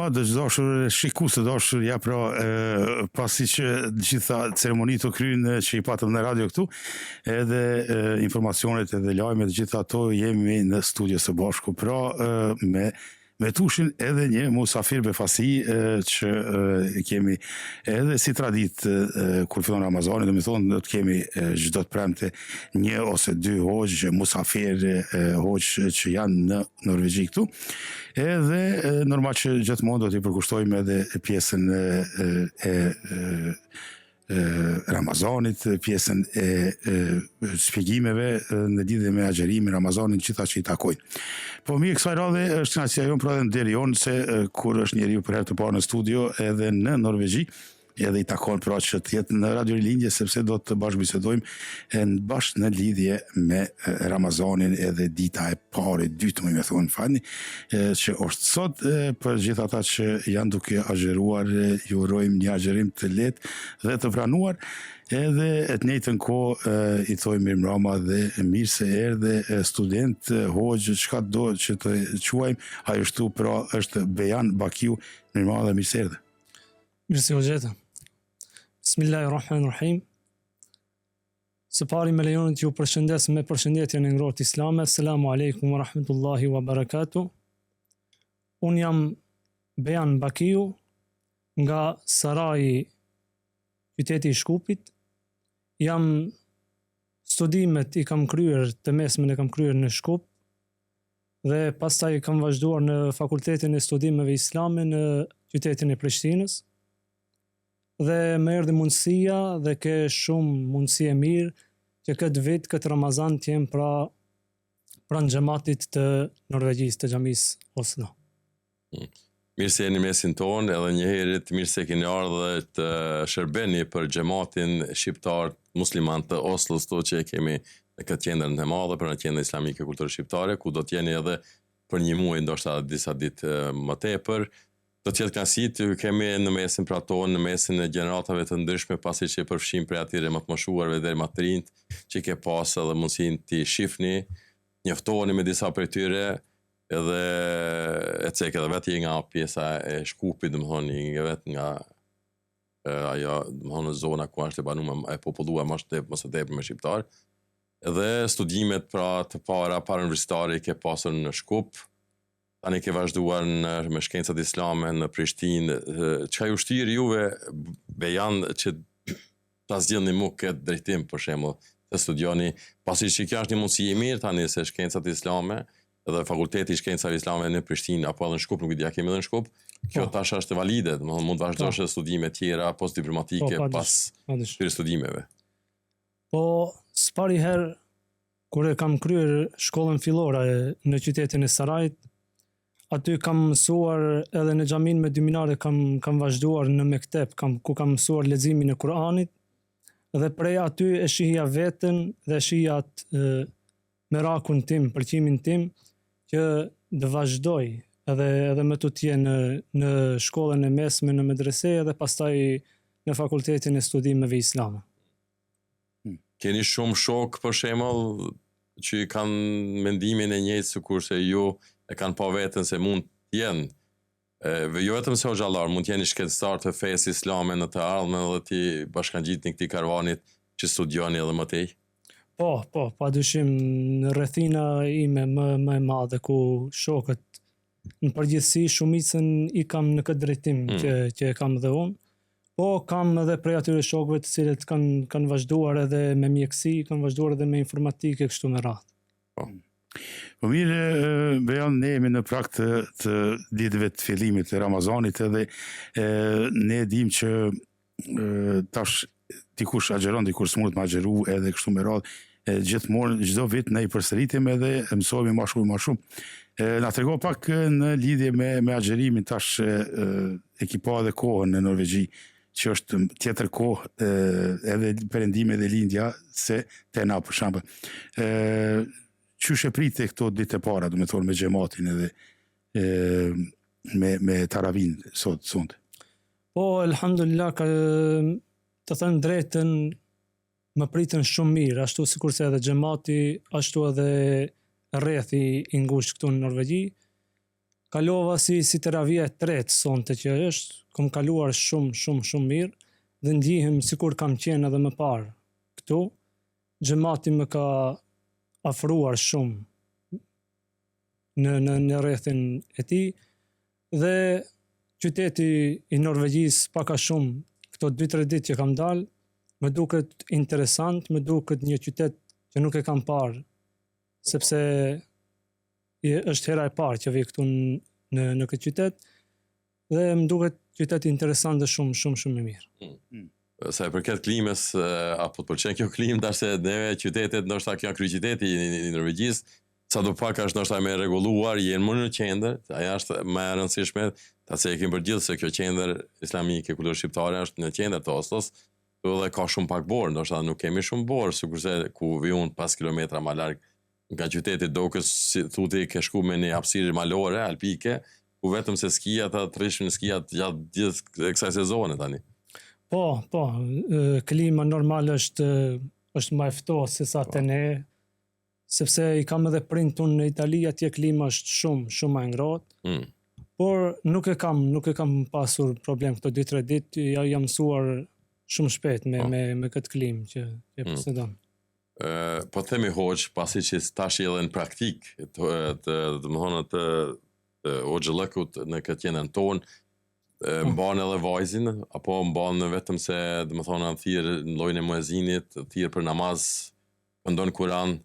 Mirëmbrëma të dashur shikues të dashur, ja pra pasi që gjitha ceremonitë u kryen që i patëm në radio këtu, edhe informacionet edhe lajmet gjitha ato jemi në studio së bashku, pra me tushin edhe një musafir befasi që kemi edhe si tradit kur fillon Ramazani, do të thonë do të kemi çdo të premte një ose dy hoxh musafir hoxh që janë në Norvegji këtu. Edhe normal që gjithmonë do t'i përkushtojmë edhe pjesën e Ramazanit, pjesën e shpjegimeve në lidhje me agjerimin Ramazanit, gjitha që i takojnë. Po mirë, kësaj radhe është kënaqësia jonë pra edhe nderi jonë se kur është njeriu për herë të parë në studio edhe në Norvegji, edhe i takon pra që të jetë në Radio Rilindje, sepse do të bashkëbisedojmë bashkë në lidhje me Ramazanin edhe dita e parë, dytë më thonë falni, që është sot për gjithë ata që janë duke agjeruar, ju urojmë një agjerim të lehtë dhe të pranuar. Edhe e të njëjtën kohë i thojmë mirëmbrëma dhe mirë se erdhe student, hoxh, çka do që të quajmë, ajo ashtu pra është Bejan Bakiu, mirëmbrëma dhe mirë se erdhe. Mirë se u gjeta. Bismillahirrahmanirrahim. Së pari me lejonit ju përshëndes me përshëndetjen e ngrohtë islame. Selamu alaikum wa rahmetullahi wa barakatuh. Unë jam Bejan Bakiu nga Saraji, qyteti i Shkupit. Jam studimet i kam kryer, të mesmen e kam kryer në Shkup dhe pastaj kam vazhduar në Fakultetin e Studimeve Islame në qytetin e Prishtinës. Dhe më erdhi mundësia dhe ke shumë mundësi e mirë që këtë vit, këtë Ramazan të jem pranë xhamatit të Norvegjisë, të xhamisë Oslo. Mirë se jeni mesin tonë, edhe një herët mirë se keni ardhur të shërbeni për xhamatin shqiptar musliman të Oslos, që kemi në këtë qendër të madhe për në qendër islamike kulturë shqiptare, ku do të jeni edhe për një muaj, ndoshta disa ditë më tepër. Do të jetë kënaqësi të kemi në mesin pra tonë, në mesin e gjeneratave të ndryshme, pasi që përfshim prej atyre më të moshuarve deri më të rinjt, që ke pas edhe mundësinë të shihni, njoftoheni me disa prej tyre, edhe e cek edhe vetë nga pjesa e Shkupit, domethënë një vetë nga ajo, domethënë zona ku është e banuar e populluar më së tepër me shqiptar. Edhe studimet pra të para universitare ke pasur në Shkup. Tani ke vazhduar me shkencat islame në Prishtinë. Çka ju shtyri juve, Bejan, që ta zgjidhni mu këtë drejtim, për shembull, të studioni, pasi që kjo është një mundësi e mirë tani se shkencat islame edhe Fakulteti i Shkencave Islame në Prishtinë apo edhe në Shkup, nuk e di a kemi edhe në Shkup, kjo tash është valide, domethënë mund të vazhdosh studime tjera postdiplomatike pas këtyre studimeve. Po, s'pari herë kur e kam kryer shkollën fillore në qytetin e Sarajit, aty kam mësuar edhe në xhamin me dyminare, kam vazhduar në mektep, ku kam mësuar leximin e Kur'anit, dhe prej aty e shihja veten dhe shihja merakun tim, pëlqimin tim, që të vazhdoj edhe më tutje në shkollën e mesme në medrese dhe pastaj në Fakultetin e Studimeve Islame. Keni shumë shok, për shembull, që kanë mendimin e njëjtë sikurse ju e kanë pa vetën se mund të jenë, jo vetëm se xhallar, mund të jeni shkencëtar të fesë islame në të ardhmen dhe ti bashkangjitni këtij karvanit që studioni edhe më tej? Po, padyshim në rrethina ime më e madhe, ku shokët në përgjithësi shumicën i kam në këtë drejtim që e kam dhe unë. Po, kam edhe prej atyre shokëve të cilët kanë vazhduar edhe me mjekësi, kanë vazhduar edhe me informatikë kështu me radhë. Po mirë, Bejan, ne jemi në prag të ditëve të fillimit të Ramazanit edhe ne dim që tash dikush agjeron, dikush s'mund të agjeru edhe kështu me radhë, gjithmonë çdo vit ne i përsëritim edhe mësohemi më shumë. Na trego pak në lidhje me agjerimin tash e ki pa edhe kohën në Norvegji, që është tjetër kohë edhe perëndimi dhe lindja se te na për shembull. Qysh e prite këto ditë e para, do me thonë me xhamatin edhe me taravin sonte? Po, elhamdulillah, të thënë drejtën, më pritën shumë mirë, ashtu sikurse edhe xhamati, ashtu edhe rrethi i ngushtë këtu në Norvegji. kalova si teravia e tretë sonte që është, kam kaluar shumë mirë dhe ndjihem sikur kam qenë edhe më parë këtu. Xhamati më ka afruar shumë në rrethin e tij dhe qyteti i Norvegjisë paka shumë këto 2-3 ditë që kam dalë, më duket interesant, më duket një qytet që nuk e kam parë, sepse është hera e parë që vi këtu në këtë qytet dhe më duket qytet interesant dhe shumë i mirë. Sa i përket klimës, apo të pëlqen kjo klimë, dashse neve qytetet, ndoshta kjo kryeqyteti i Norvegjisë, sa do pak është ndoshta me rregulluar, jenë më në qendër, ajo është më e rëndësishme, ta cekim për gjithë se kjo qendër islamike, kulturë shqiptare është në qendër të Oslos, dhe ka shumë pak borë, ndoshta nuk kemi shumë borë, sikurse ku vi unë 5 kilometra më larg nga qyteti Dokës, si thuti ke shku me një hapësirë malore, alpike, ku vetëm se skijat, të rishin skijat gjatë gjithë kësaj sezone tani. Po, klima normal është më e ftohtë se sa te ne, sepse i kam edhe prindun në Itali, atje klima është shumë më e ngrohtë. Por nuk e kam pasur problem këto 2-3 ditë, jam mësuar shumë shpejt me këtë klimë që posedon. Po themi hoq, pasi që tash edhe në praktik, të OXHL-kut në këtë qendrën tonë, mban edhe vajzin, apo mban vetëm se thirr në llojin e muezinit, thirr për namaz, këndon Kur'an,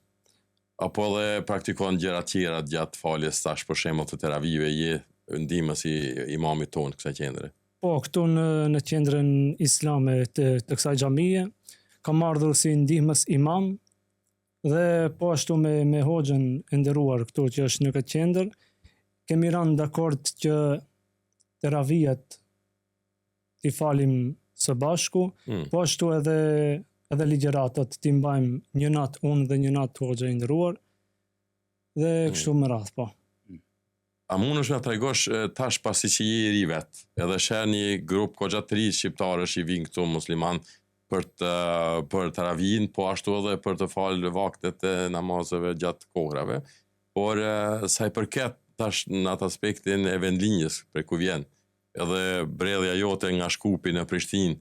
apo edhe praktikon gjëra tjera gjatë faljes, tash për shembull të teravive, je ndihmës i imamit tonë kësaj qendre. Po, këtu në qendrën islame të kësaj xhamie, kam ardhur si ndihmës imam dhe po ashtu me hoxhën e nderuar këtu që është në këtë qendër, kemi rënë dakord që teravijat t'i falim së bashku, po ashtu edhe ligjëratat t'i mbajmë një natë unë dhe një natë hoxha i nderuar dhe kështu me radhë, po. A mundesh na tregosh tash pasi që je i ri vet, edhe sheh një grup goxha të ri shqiptarësh i vinë këtu musliman për taravin, po ashtu edhe për të falë vaktet e namazeve gjatë kohrave, por sa i përket tash në atë aspektin e vendlinjës për ku vjen, edhe brellja jote nga Shkupi në Prishtinë,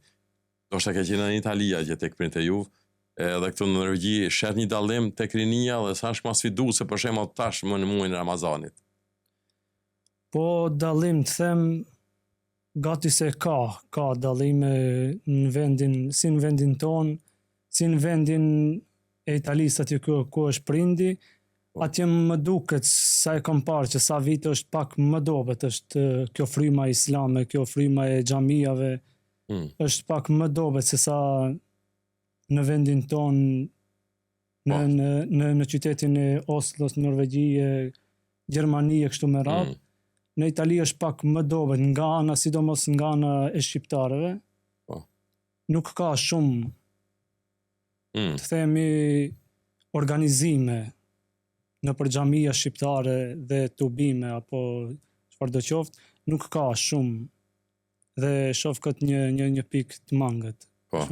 ndoshta ka qenë në Itali që tek prindët e juve, edhe këtu në Norvegji, shet një dallim tek rinia dhe sa është më sfiduese për shembull tash më në muajin e Ramazanit. Po dallim të them gati se ka dallime në vendin ton, si në vendin e Italisë aty ku është prindi, atje më duket sa e kam parë që sa vite është pak më dobet është kjo fryma islame, kjo fryma e xhamiave, është pak më dobet se sa në vendin ton, në qytetin e Oslos, Norvegji, Gjermani e kështu me radhë. Në Itali është pak më dobet nga ana, sidomos nga ana e shqiptarëve. Nuk ka shumë, të themi, organizime në për xhamia shqiptare dhe tubime apo çfarëdo qoftë, nuk ka shumë dhe shoh këtë një pikë të mangët. Po.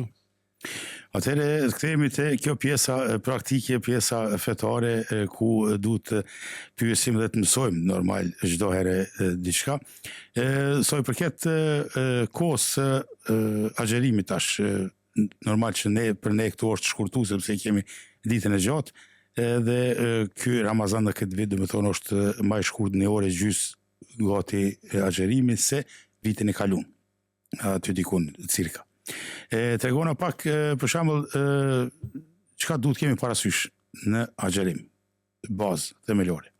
Atëherë kthehemi te kjo pjesa praktike, pjesa fetare ku duhet të pyesim dhe të mësojmë normal çdo herë diçka. Sa i përket kohës agjerimit tash, normal që për ne këtu është shkurtu sepse kemi ditën e gjatë, dhe ky Ramazan në këtë vit domethënë është më i shkurtë, një orë gjys gati agjerimi se vitin e kaluar. Aty dikun cirka. Tregona pak për shembull çka duhet kemi parasysh në agjerim, bazë themelore.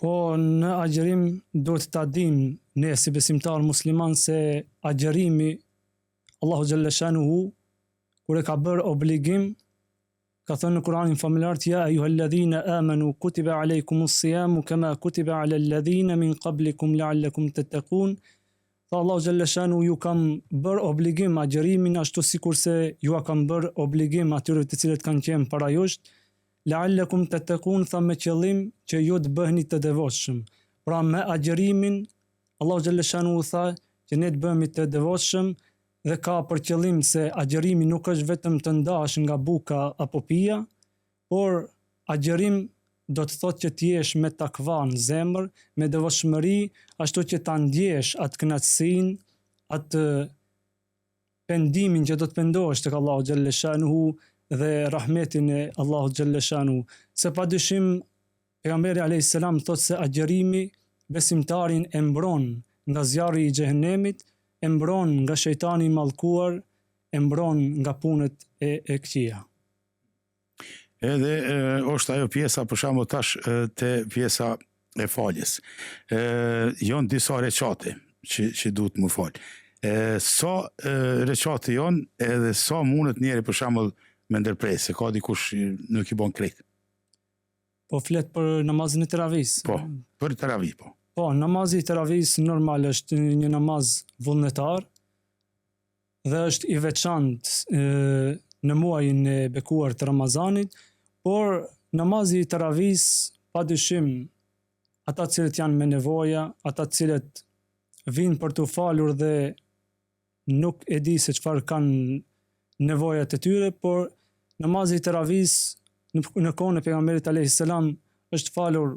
Po në agjerim duhet ta dim ne si besimtar musliman se agjerimi Allahu xhalla shanuhu kur e ka bërë obligim, ka thënë në Kur'anin familjar, ja ayyuhalladhina amanu kutiba alaykumus siyamu kama kutiba alal ladhina min qablikum la'allakum tattaqun. Allahu xhalla shanu ju kam bërë obligim agjerimin ashtu sikur se ju kam bërë obligim atyre të cilët kanë qenë para jush, la'allakum tattaqun, tha me qëllim që ju të bëheni të devotshëm. Pra me agjerimin Allahu xhalla shanu tha që ne të bëhemi të devotshëm dhe ka për qëllim se agjerimi nuk është vetëm të ndash nga buka apo pija, por agjerim do të thotë që t'jesh me takva në zemër, me devotshmëri, ashtu që ta ndjesh atë kënaqësinë, atë pendimin që do të pendohesh tek Allahu xhalla shanuhu dhe rahmetin e Allahu xhalla shanuhu. Se padyshim pejgamberi alayhis salam thotë se agjërimi besimtarin e mbron nga zjarri i xhehenemit, e mbron nga shejtani i mallkuar, e mbron nga punët e këqija. Edhe është ajo pjesa për shembull tash te pjesa e faljes. Jon disa recate që duhet më fal. Sa recate jon edhe sa mundet njeri për shembull me ndërpresë, ka dikush nuk i bën krejt. Po flet për namazin e teravis. Po, për teravi po. Po, namazi i teravis normal është një namaz vullnetar dhe është i veçantë në muajin e bekuar të Ramazanit, por namazi i teravis padyshim ata cilët janë me nevoja, ata cilët vinë për të falur dhe nuk e di se çfarë kanë nevojat e tyre, por namazi i teravis në kohën e pejgamberit alayhis salam është falur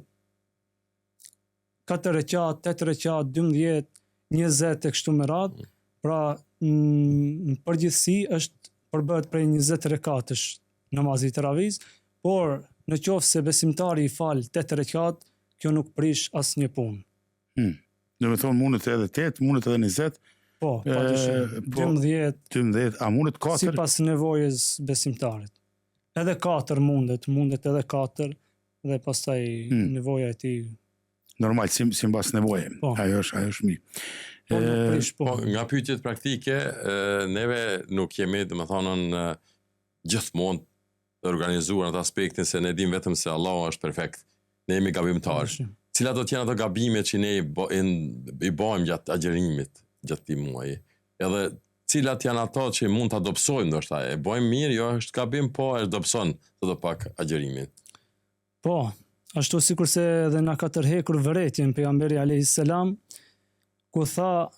4 rekat, 8 rekat, 12, 20 e kështu me radhë, pra në përgjithësi është përbëhet prej 20 rekatësh namazi i teravis, por në qoftë se besimtari i fal 8 rekat, kjo nuk prish asnjë punë. Do të thonë mundet edhe 8, mundet edhe 20. Po, padyshim, 12, a mundet 4? Sipas nevojës besimtarit. Edhe 4 mundet edhe 4 dhe pastaj nevoja e tij. Normal, si mbas nevoje. Po. Ajo është mirë. Po, nuk prish Po, punë. nga pyetjet praktike, neve nuk jemi, domethënë, gjithmonë të organizuar në atë aspektin se ne dim vetëm se Allahu është perfekt. Ne jemi gabimtar. Cilat do të jenë ato gabimet që ne i bëjmë gjatë agjerimit, gjatë këtij muaji? Edhe cilat janë ato që mund ta dobësojmë ndoshta? E bëjmë mirë, jo është gabim, po e dobëson edhe pak agjerimin. Po, ashtu sikurse edhe na ka tërhekur vërejtjen pejgamberi alayhis salam, ku tha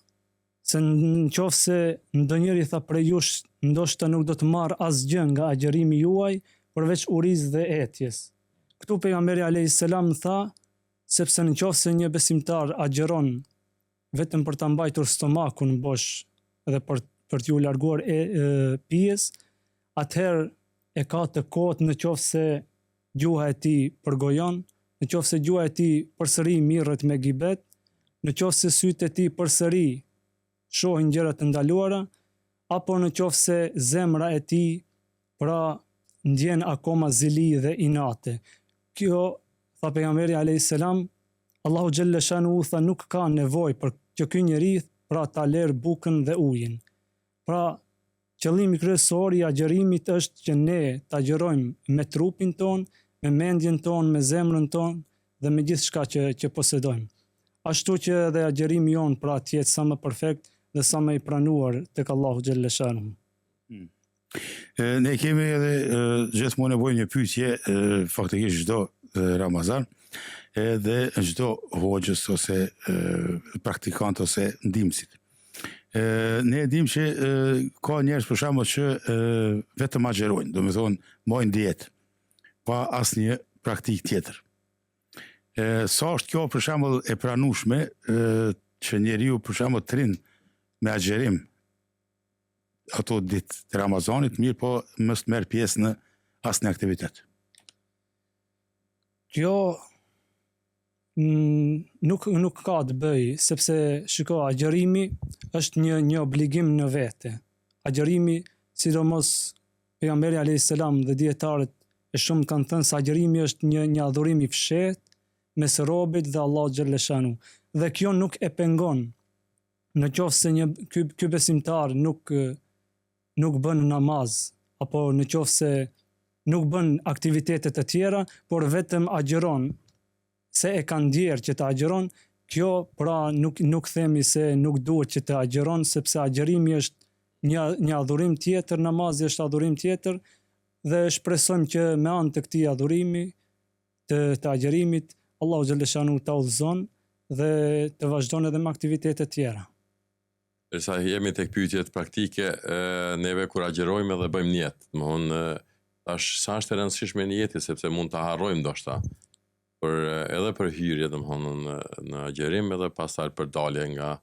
se nëse ndonjëri tha prej jush ndoshta nuk do të marr asgjë nga agjerimi juaj përveç urizë dhe etjes. Këtu pejgamberi alayhis salam tha sepse nëse një besimtar agjeron vetëm për ta mbajtur stomakun bosh dhe për t'ju larguar pijes, atëherë e ka të kot nëse gjuha e tij përgojon, nëse gjuha e tij përsëri mirret me gibet, nëse sytë e tij përsëri shohin gjëra të ndaluara, apo nëse zemra e tij pra ndjen akoma zili dhe inate. Kjo, tha pejgamberi alayhis salam, Allahu xhalla shanuhu tha nuk ka nevojë për që ky njeri pra ta lerë bukën dhe ujin. Pra, qëllimi kryesor i agjerimit është që ne ta agjerojmë me trupin ton, me mendjen ton, me zemrën ton dhe me gjithçka që posedojmë. Ashtu që edhe agjerimi jon pra të jetë sa më perfekt dhe sa më i pranuar tek Allahu xhalla shanuhu. Ne kemi edhe gjithmonë nevojë një pyetje faktikisht çdo Ramazan, edhe çdo hoxhës ose praktikant ose ndihmësit. Ne e dim që ka njerëz për shembull që vetëm agjerojnë, domethënë mojnë dietë pa asnjë praktik tjetër. Sa është kjo për shembull e pranueshme që njeriu për shembull të rinë me agjerim ato ditë të Ramazanit, mirë po mos të merr pjesë në asnjë aktivitet. Kjo nuk ka të bëj, sepse shiko, agjerimi është një obligim në vete. Agjerimi, sidomos pejgamberi alayhis salam dhe dietarët e shumë kanë thënë se agjerimi është një adhurim i fshehtë mes robit dhe Allahu xhalla shanu. Dhe kjo nuk e pengon. Nëse ky besimtar nuk bën namaz, apo nëse nuk bën aktivitetet e tjera, por vetëm agjeron, se e ka ndjerë që të agjeron, kjo pra nuk themi se nuk duhet që të agjeron, sepse agjerimi është një adhurim tjetër, namazi është adhurim tjetër, dhe shpresojmë që me anë të këtij adhurimi, të agjerimit, Allahu xhalla shanu ta udhëzon dhe të vazhdon edhe me aktivitete tjera. Përsa jemi tek pyetjet praktike, neve kur agjerojmë edhe bëjmë niyet, domthonë tash sa është e rëndësishme niyeti sepse mund ta harrojmë ndoshta. edhe për hyrje në agjerim edhe pastaj për dalje nga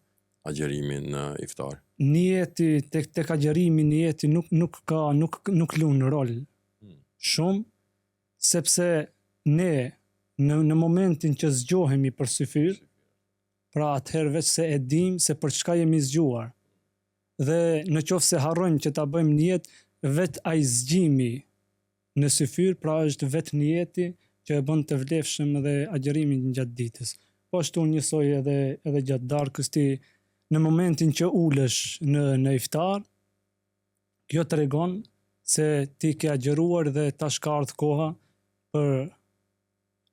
agjerimi në iftar. Niyeti tek agjerimi, niyeti nuk lun rol shumë, sepse ne në momentin që zgjohemi për syfyr, pra atëherë veç se e dim se për çka jemi zgjuar. Dhe në qoftë se harrojmë që ta bëjmë niyet, vet ai zgjimi në syfyr, pra është vet niyeti që e bën të vlefshëm edhe agjerimin gjatë ditës. Po ashtu njësoj edhe gjatë darkës ti, në momentin që ulesh në iftar, kjo tregon se ti ke agjeruar dhe tash ka ardhur koha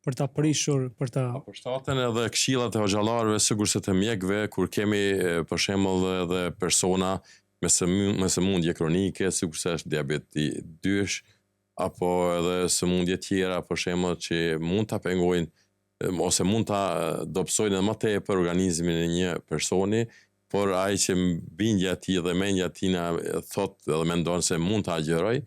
për ta prishur, për ta... Për shtaten edhe këshillat e hoxhallarëve, sigurisht të mjekëve, kur kemi për shembull edhe persona me sëmundje kronike, sigurisht është diabeti 2, apo edhe sëmundje tjera, për shembull, që mund ta pengojnë ose mund ta dobësojnë më tepër organizmin e një personi, por ai që bindja e tij dhe mendja e tij na thot edhe mendon se mund ta agjeroj,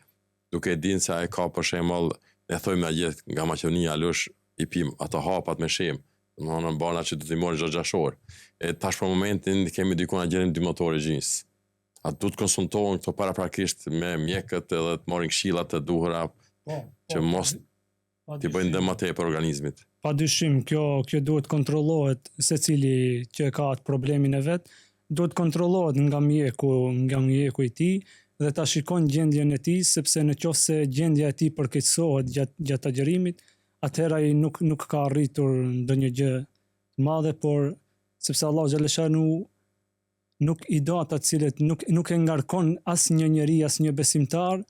duke dinë se ai ka për shembull, ne thojmë gjithë nga Maqedonia lush i pim ato hapat me shem, domthonë bana që do t'i marrë çdo gjashor. E tash për momentin kemi diku agjerim 2 motorë gjins. A du të konsultohen këto paraprakisht me mjekët edhe të marrin këshillat e duhura që mos t'i bëjnë dëm më tepër organizmit. Padyshim, kjo duhet kontrollohet, secili që ka atë problemin e vet, duhet kontrollohet nga mjeku i tij dhe ta shikon gjendjen e tij, sepse në qoftë se gjendja e tij përkeqësohet gjatë agjerimit, atëherë ai nuk ka arritur ndonjë gjë të madhe, por sepse Allahu xhaleshanu nuk i do ata cilët nuk e ngarkon asnjë njeri, asnjë besimtar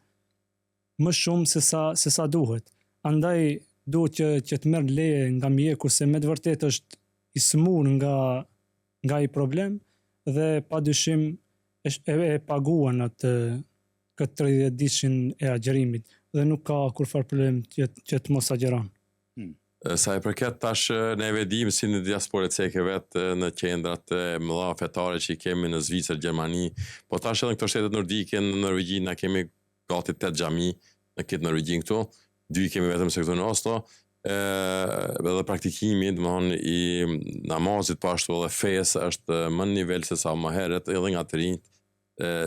më shumë se sa duhet. Andaj duhet që të merr leje nga mjeku se me të vërtetë është i smur nga ai problem dhe padyshim e paguan këtë 30 ditëshin e agjerimit dhe nuk ka kurfar problem që të mos agjeron. Sa e përket tash neve dim si në diasporë ceke vetë në qendrat e mëdha fetare që i kemi në Zvicër, Gjermani, po tash edhe në këto shtetet nordike, në Norvegji na kemi gati 8 xhami në këtë Norvegjin këtu, 2 kemi vetëm se këtu në Oslo, edhe praktikimi, domthonë i namazit po ashtu edhe fesë është më në nivel se sa më herët edhe nga të rinjt.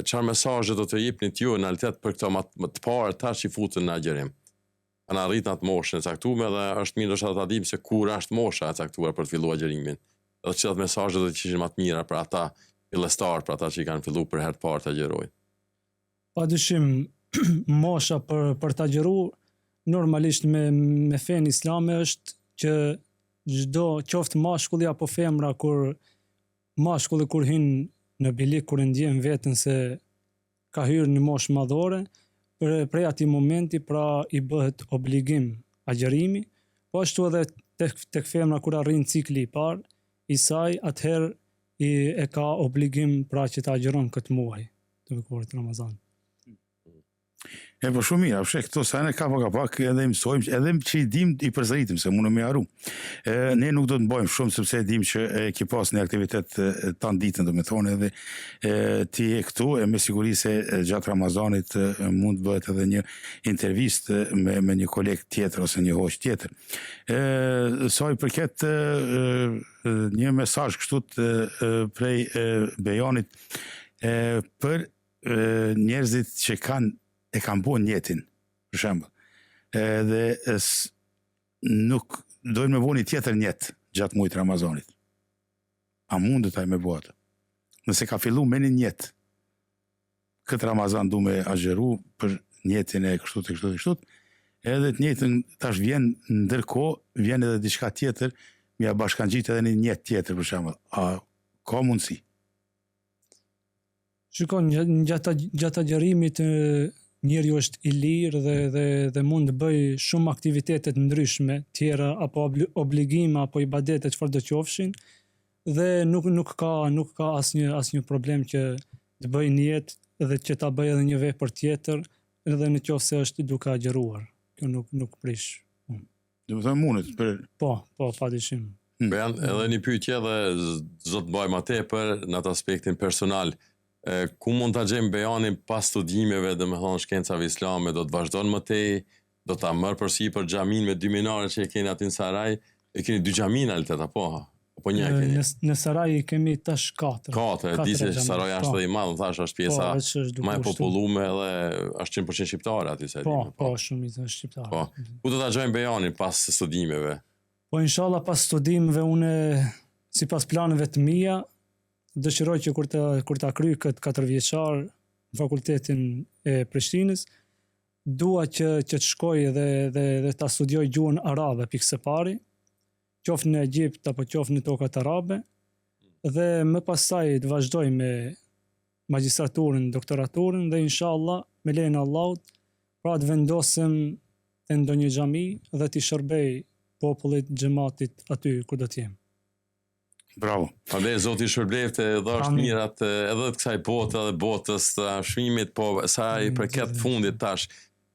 Çfarë mesazhe do të jepni ju në realitet për këto më të parë tash që futen në agjerim? Ana arrit në atë moshën e caktuar dhe është mirë ndoshta ta dim se kur është mosha e caktuar për të filluar agjerimin. Edhe çfarë mesazhe do të kishin më të mira për ata fillestar, për ata që kanë filluar për herë të parë të agjerojnë. Padyshim mosha për të agjeruar normalisht me fen islame është që çdo qoftë mashkulli apo femra, kur mashkulli kur hyn në bilik, kur e ndjen veten se ka hyrë në moshë madhore, prej atij momenti pra i bëhet obligim agjerimi, po ashtu edhe tek femra kur arrin cikli i parë i saj, atëherë e ka obligim pra që ta agjeron këtë muaj të bekuarit Ramazan. Po shumë mirë, apshe këto sa ne ka pak edhe mësojmë, edhe që i dim i përsëritim se mundë me haru. Ne nuk do të bëjmë shumë sepse dim që ki pas një aktivitet tanë ditën, do me thonë, edhe ti e këtu, e me siguri se gjatë Ramazanit mund të bëhet edhe një intervist me një koleg tjetër ose një hoq tjetër. Sa i përket një mesazh kështu prej bejanit për njerëzit që e kanë bo njetin, për shembull, dhe nuk dojnë me bo një tjetër njet gjatë muajit Ramazanit. A mundet ai me bo atë? Nëse ka fillu me një njet, këtë Ramazan du me agjeru për njetin e kështu, edhe të njëjtën tash vjen ndërkohë, vjen edhe diçka tjetër, mja bashkangjit edhe një njet tjetër, për shembull. A ka mundësi? Shikon, gjatë agjerimit njeriu është i lirë dhe mund të bëj shumë aktivitetet ndryshme tjera, apo obligime, apo ibadete çfarë do qofshin, dhe nuk ka asnjë problem që të bëj niyet dhe që ta bëj edhe një vepër tjetër, edhe në qoftë se është duke agjeruar. Kjo nuk prish. Do të thonë mundet për... Po, padyshim. Bejan, edhe një pyetje dhe zot bëjmë atë tepër në atë aspektin personal. Ku mund ta gjejmë Bejanin pas studimeve, domethënë shkencave islame, do të vazhdon më tej do ta mërë përsipër xhamin me 2 minare që e keni aty në Saraj, e keni 2 xhamin altet apo? Apo një e keni? Në Saraj kemi tash 4. 4, e di se Saraja është dhe i madh, më thash është pjesa më e popullume dhe është 100% shqiptare aty se Po, shumë shqiptare. Po. Ku do ta gjojmë bejanin pas studimeve? Po inshallah pas studimeve unë sipas planeve të mia dëshiroj që kur ta kryj këtë 4 vjeçar në fakultetin e Prishtinës, dua që të shkoj dhe ta studioj gjuhën arabe pikë së pari, qoftë në Egjipt apo qoftë në tokat arabe, dhe më pasaj të vazhdoj me magjistraturën, doktoraturën dhe inshallah me lejen e Allahut, pra të vendosem në ndonjë xhami dhe të shërbej popullit, xhamatit aty ku do të jem. Bravo. Andaj zoti shpërbleft e dhash mirat edhe të kësaj bote dhe botës të shmimit, po sa i përket fundit tash,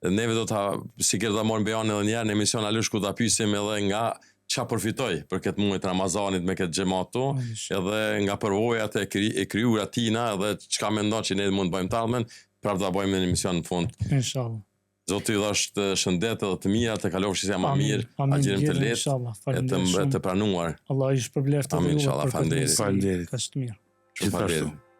neve do ta sigurisht do marrim bejan edhe një herë në emision alësh ku ta pyesim edhe nga ç'a përfitoj për këtë muaj të Ramazanit me këtë xhamatu, edhe nga përvojat e krijuara tina edhe çka mendon që ne mund të bëjmë tallmen, prapë ta bëjmë në emision në fund. Inshallah. Zoti ju dhash të shëndet edhe të mira, të kalofshi si më mirë, agjerim të lehtë, të pranuar. Allah ju shpërbleft. Amin, inshallah, faleminderit. Kaq të mirë. Faleminderit.